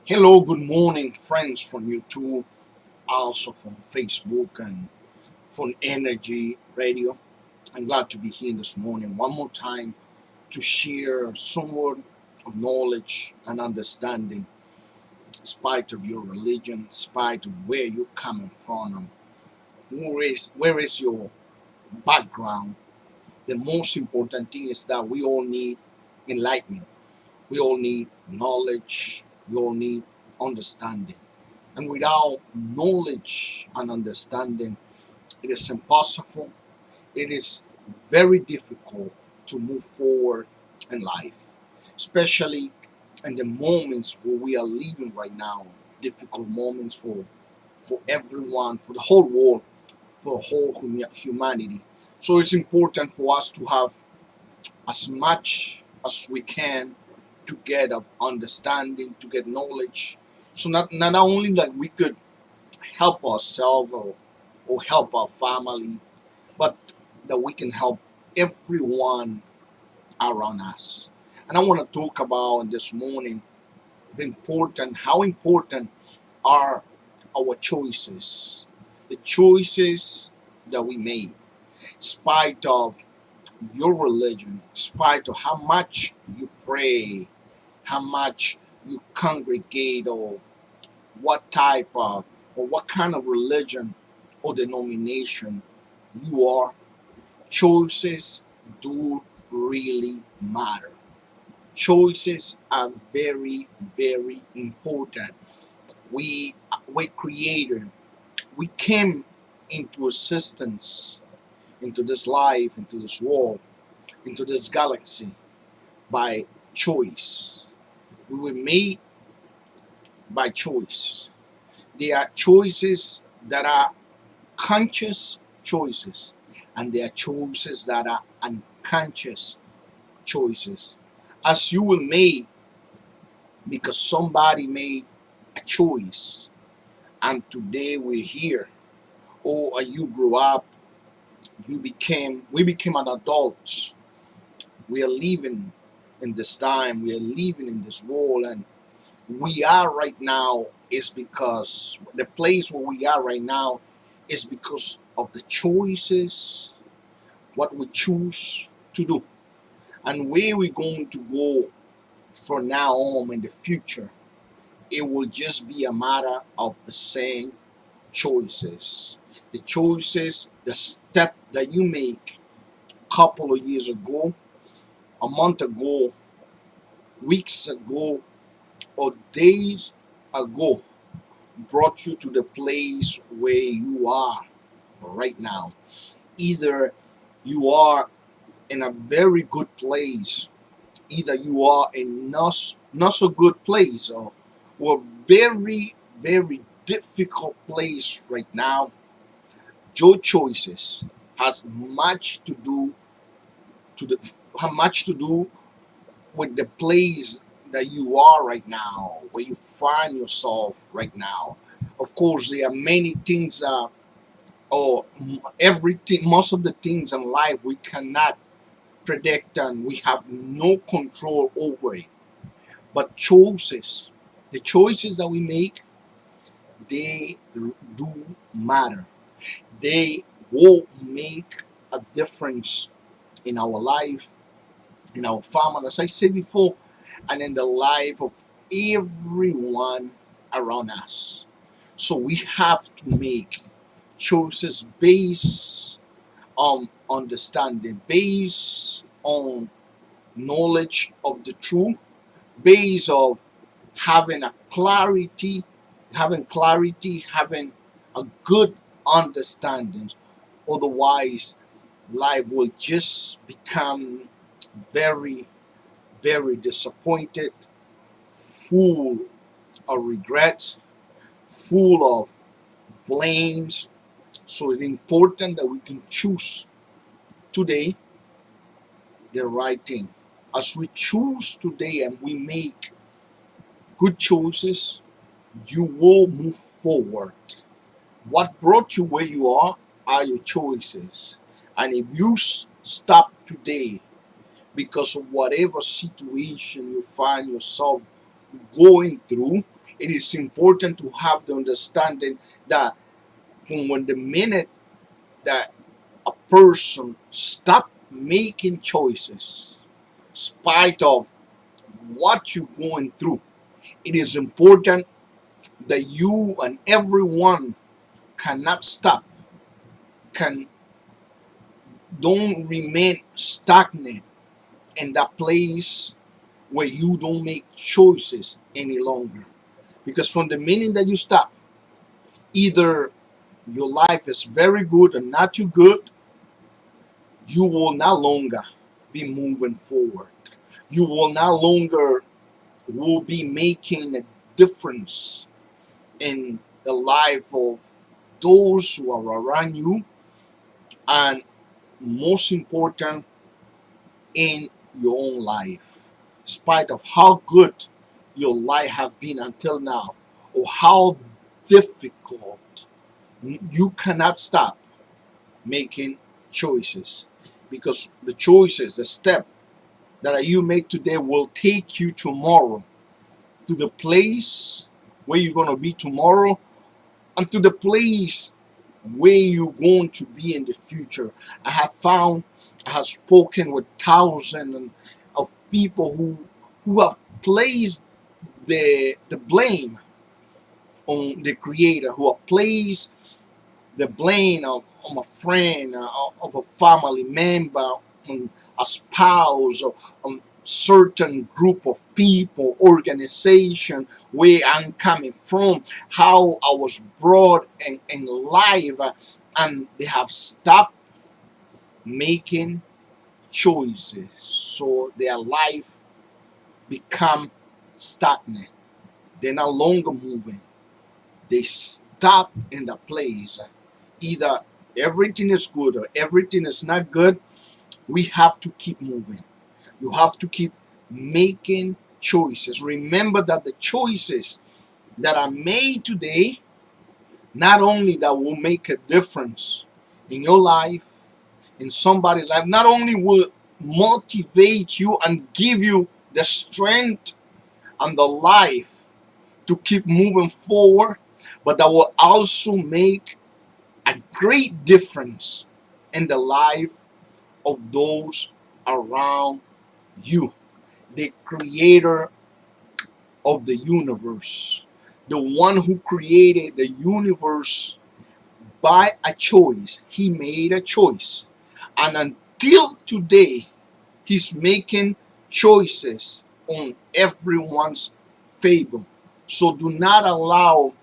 Hello, good morning, friends from YouTube, also from Facebook and from Energy Radio. I'm glad to be here this morning one more time to share somewhat of knowledge and understanding, in spite of your religion, in spite of where you're coming from, and where is your background. The most important thing is that we all need enlightenment. We all need knowledge. We all need understanding. And without knowledge and understanding, it is impossible, it is very difficult to move forward in life, especially in the moments where we are living right now. Difficult moments for everyone, for the whole world, for the whole humanity. So it's important for us to have as much as we can to get of understanding, to get knowledge. So not only that we could help ourselves or help our family, but that we can help everyone around us. And I want to talk about this morning how important are our choices, the choices that we made, in spite of your religion, in spite of how much you pray, how much you congregate, or what type of or what kind of religion or denomination you are. Choices do really matter. Choices are very, very important. We created, we came into existence, into this life, into this world, into this galaxy by choice. We were made by choice. There are choices that are conscious choices, and there are choices that are unconscious choices. As you were made because somebody made a choice, and today we're here, or you grew up, we became an adult. We are living in this time, we are living in this world, and we are right now is because the place where we are right now is because of the choices, what we choose to do, and where we're going to go from now on in the future. It will just be a matter of the same choices. The choices, the step that you make a couple of years ago, a month ago, weeks ago, or days ago brought you to the place where you are right now. Either you are in a very good place, either you are in not so good place, or very, very difficult place right now. Your choices has much to do to the have much to do with the place that you are right now, where you find yourself right now. Of course, there are many things, or everything, most of the things in life we cannot predict and we have no control over it. But choices, the choices that we make, they do matter. They will make a difference in our life, in our family, as I said before, and in the life of everyone around us. So we have to make choices based on understanding, based on knowledge of the truth, based of having a clarity, having a good understanding. Otherwise, life will just become very, very disappointed, full of regret, full of blames. So it's important that we can choose today the right thing. As we choose today and we make good choices, you will move forward. What brought you where you are your choices. And if you stop today because of whatever situation you find yourself going through, it is important to have the understanding that from when the minute that a person stop making choices, spite of what you're going through, it is important that you and everyone cannot stop, can don't remain stagnant in that place where you don't make choices any longer. Because from the minute that you stop, either your life is very good and not too good, you will no longer be moving forward. You will no longer will be making a difference in the life of those who are around you, and most important, in your own life. In spite of how good your life have been until now, or how difficult, you cannot stop making choices, because the choices, the step that you make today will take you tomorrow to the place where you're going to be tomorrow, and to the place where you're going to be in the future. I have found, I have spoken with thousands of people who have placed the blame on the creator, who have placed the blame of a friend, of a family member, on a spouse, or on certain group of people, organization, where I'm coming from, how I was brought in life, and they have stopped making choices, so their life become stagnant. They're no longer moving. They stop in the place. Either everything is good or everything is not good. We have to keep moving. You have to keep making choices. Remember that the choices that are made today, not only that will make a difference in your life, in somebody's life, not only will motivate you and give you the strength and the life to keep moving forward, but that will also make a great difference in the life of those around you. The creator of the universe, the one who created the universe by a choice, he made a choice. And until today, he's making choices on everyone's favor. So do not allow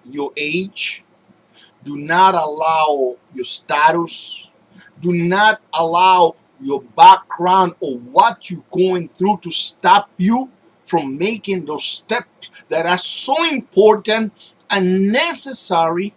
your age, do not allow your status, do not allow your background or what you're going through to stop you from making those steps that are so important and necessary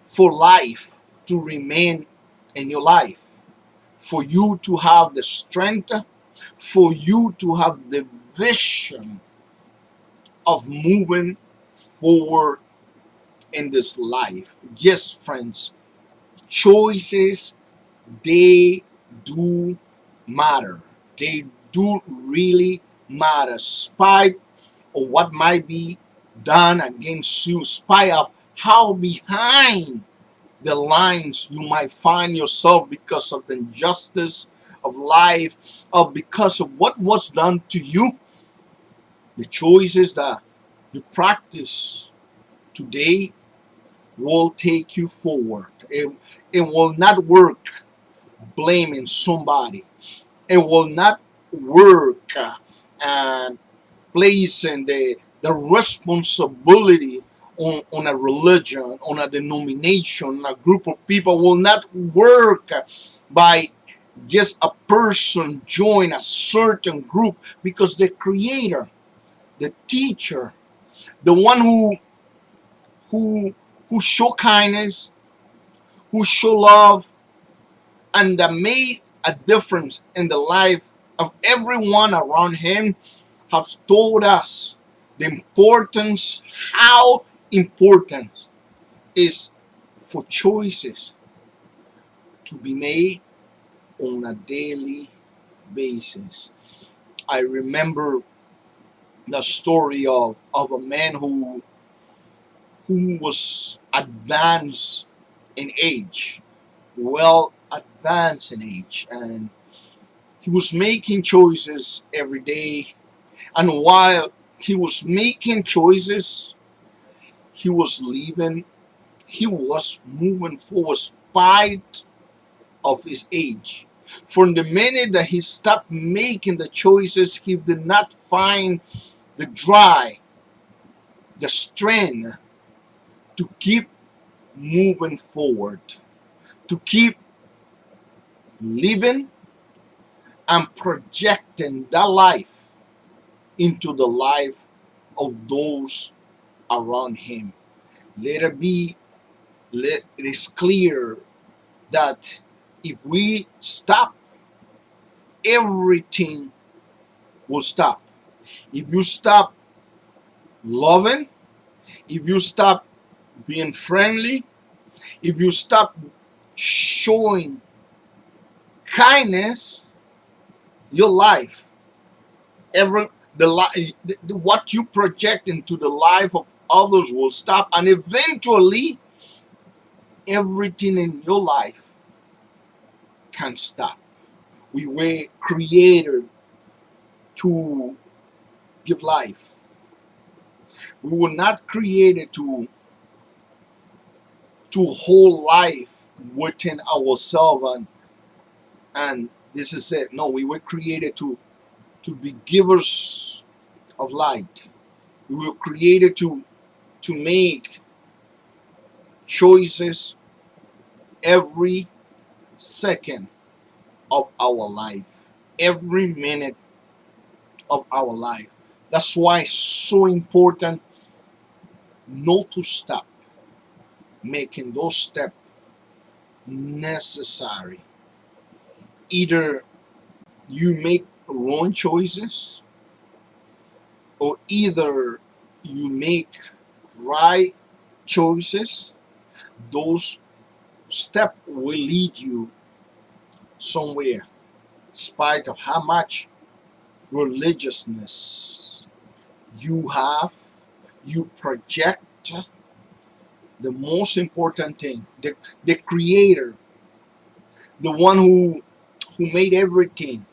for life to remain in your life, for you to have the strength, for you to have the vision of moving forward in this life. Yes, friends, choices, they do matter. They do really matter. Spite of what might be done against you, spite of how behind the lines you might find yourself because of the injustice of life, or because of what was done to you, the choices that you practice today will take you forward. It will not work blaming somebody. It will not work and placing the responsibility on a religion, on a denomination, a group of people. Will not work by just a person join a certain group, because the creator, the teacher, the one who who show kindness, who show love, and that made a difference in the life of everyone around him, has told us the importance, how important is for choices to be made on a daily basis. I remember the story of a man who was advanced in age, well advanced in age, and he was making choices every day. And while he was making choices, he was living, he was moving forward spite of his age. From the minute that he stopped making the choices, he did not find the drive, the strength to keep moving forward, to keep living and projecting that life into the life of those around him. Let it be, let it is clear that if we stop, everything will stop. If you stop loving, if you stop being friendly, if you stop showing kindness, your life, every what you project into the life of others will stop, and eventually everything in your life can stop. We were created to give life. We were not created to hold life within ourselves, and this is it. No, we were created to be givers of light. We were created to make choices every second of our life, every minute of our life. That's why it's so important not to stop making those steps necessary. Either you make wrong choices, or either you make right choices. Those steps will lead you somewhere, in spite of how much religiousness you have, you project. The most important thing, the creator, the one who made everything,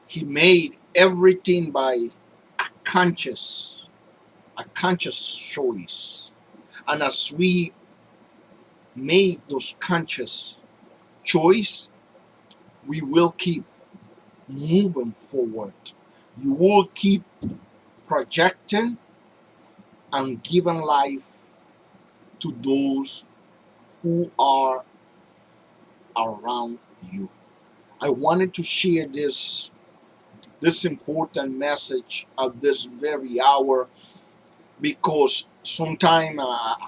he made everything by a conscious a conscious choice. And as we make those conscious choice, we will keep moving forward. You will keep projecting and giving life to those who are around you. I wanted to share this important message at this very hour, because sometimes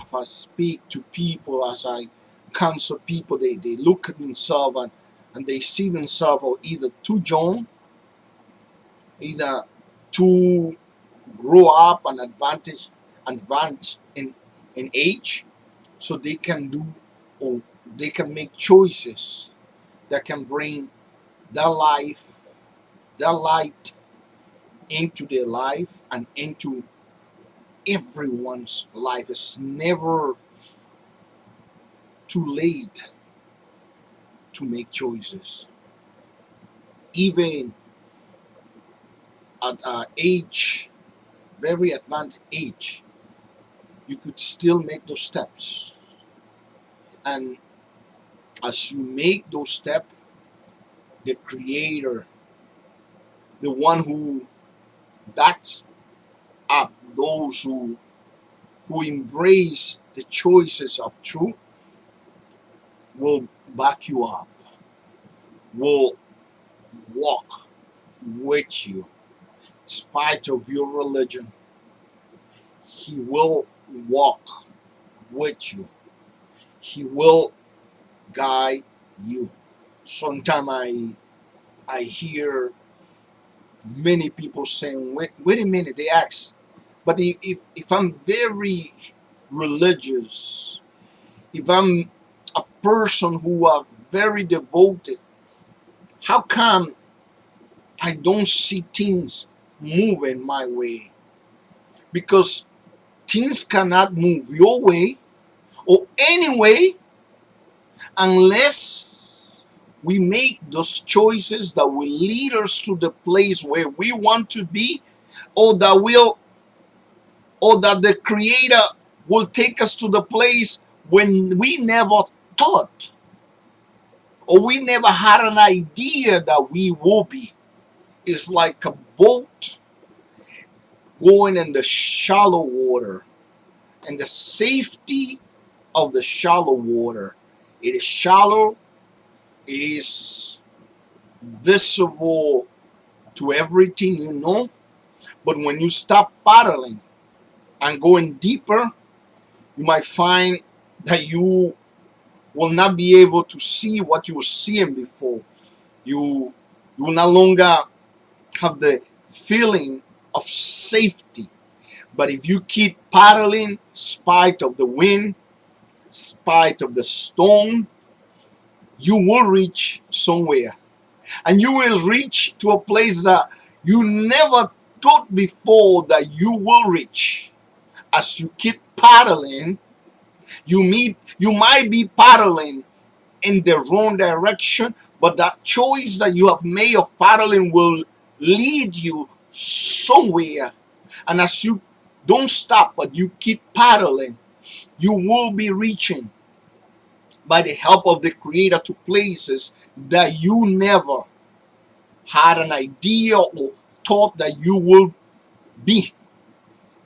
if I speak to people, as I counsel people, they look at themselves, and they see themselves either too young, either too grow up and advance in age, so they can do, or they can make choices that can bring their life, their light into their life and into everyone's life. It's never too late to make choices. Even at age, very advanced age, you could still make those steps. And as you make those steps, the creator, the one who backs up those who embrace the choices of truth, will back you up, will walk with you. In spite of your religion, he will walk with you. He will guide you. Sometimes I hear many people saying, wait a minute, they ask, but if I'm very religious, if I'm a person who are very devoted, how come I don't see things moving my way, because things cannot move your way or any way unless we make those choices that will lead us to the place where we want to be, or that the creator will take us to the place when we never thought, or we never had an idea that we will be. It's like a boat going in the shallow water, and the safety of the shallow water. It is shallow, it is visible to everything you know, but when you stop paddling and going deeper, you might find that you will not be able to see what you were seeing before. You will no longer have the feeling of safety. But if you keep paddling, spite of the wind, spite of the storm, you will reach somewhere. And you will reach to a place that you never thought before that you will reach. As you keep paddling, you might be paddling in the wrong direction, but that choice that you have made of paddling will lead you somewhere. And as you don't stop, but you keep paddling, you will be reaching by the help of the creator to places that you never had an idea or thought that you will be.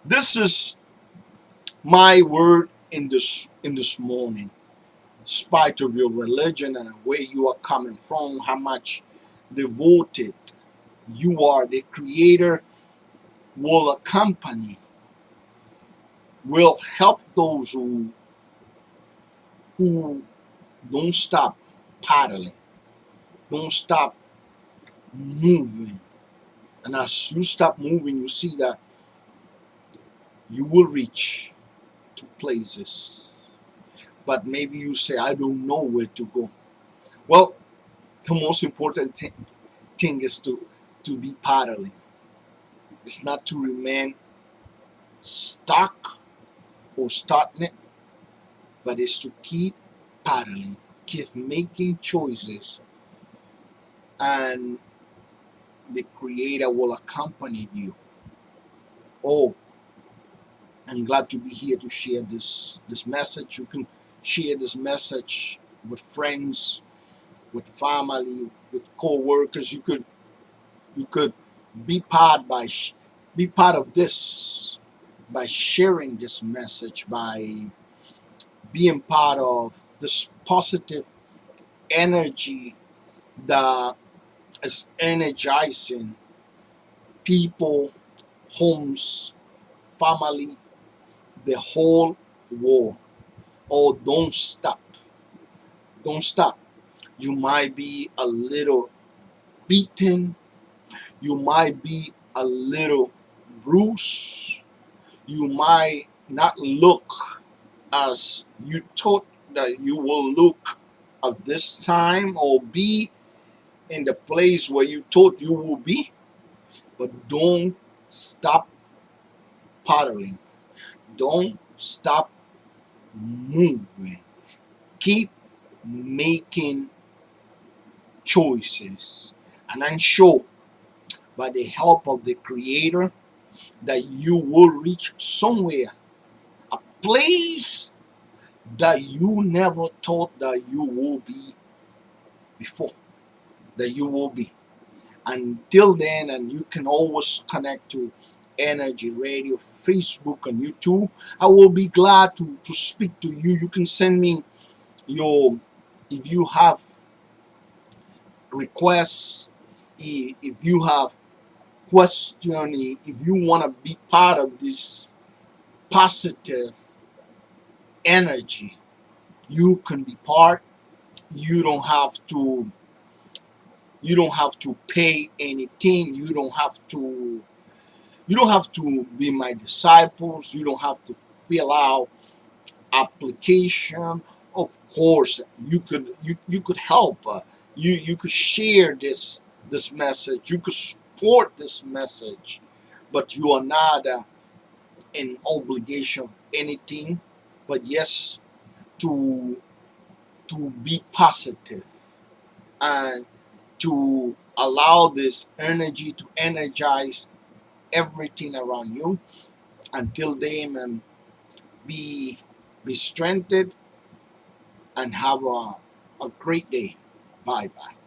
This is my word in this morning. In spite of your religion and where you are coming from, how much devoted you are, the creator will accompany, will help those who don't stop paddling, don't stop moving. And as you stop moving, you see that you will reach to places. But maybe you say, I don't know where to go. Well, the most important thing is to be paddling. It's not to remain stuck or stagnant, but it's to keep paddling, keep making choices, and the creator will accompany you. Oh, I'm glad to be here to share this message. You can share this message with friends, with family, with co-workers. You could be be part of this by sharing this message, by being part of this positive energy that is energizing people, homes, family, the whole world. Oh, don't stop. Don't stop. You might be a little beaten. You might be a little bruised. You might not look as you thought that you will look at this time, or be in the place where you thought you will be. But don't stop paddling. Don't stop moving. Keep making choices. And I'm sure by the help of the creator that you will reach somewhere, a place that you never thought that you will be before, that you will be. Until then, and you can always connect to Energy Radio, Facebook, and YouTube. I will be glad to speak to you. You can send me your, if you have requests, if you have question, if you want to be part of this positive energy, you can be part. You don't have to pay anything. You don't have to be my disciples. You don't have to fill out application. Of course, you could help. You could share this message. You could support this message, but you are not in obligation of anything, but yes, to be positive and to allow this energy to energize everything around you. Until then, be be strengthened and have a great day. Bye bye.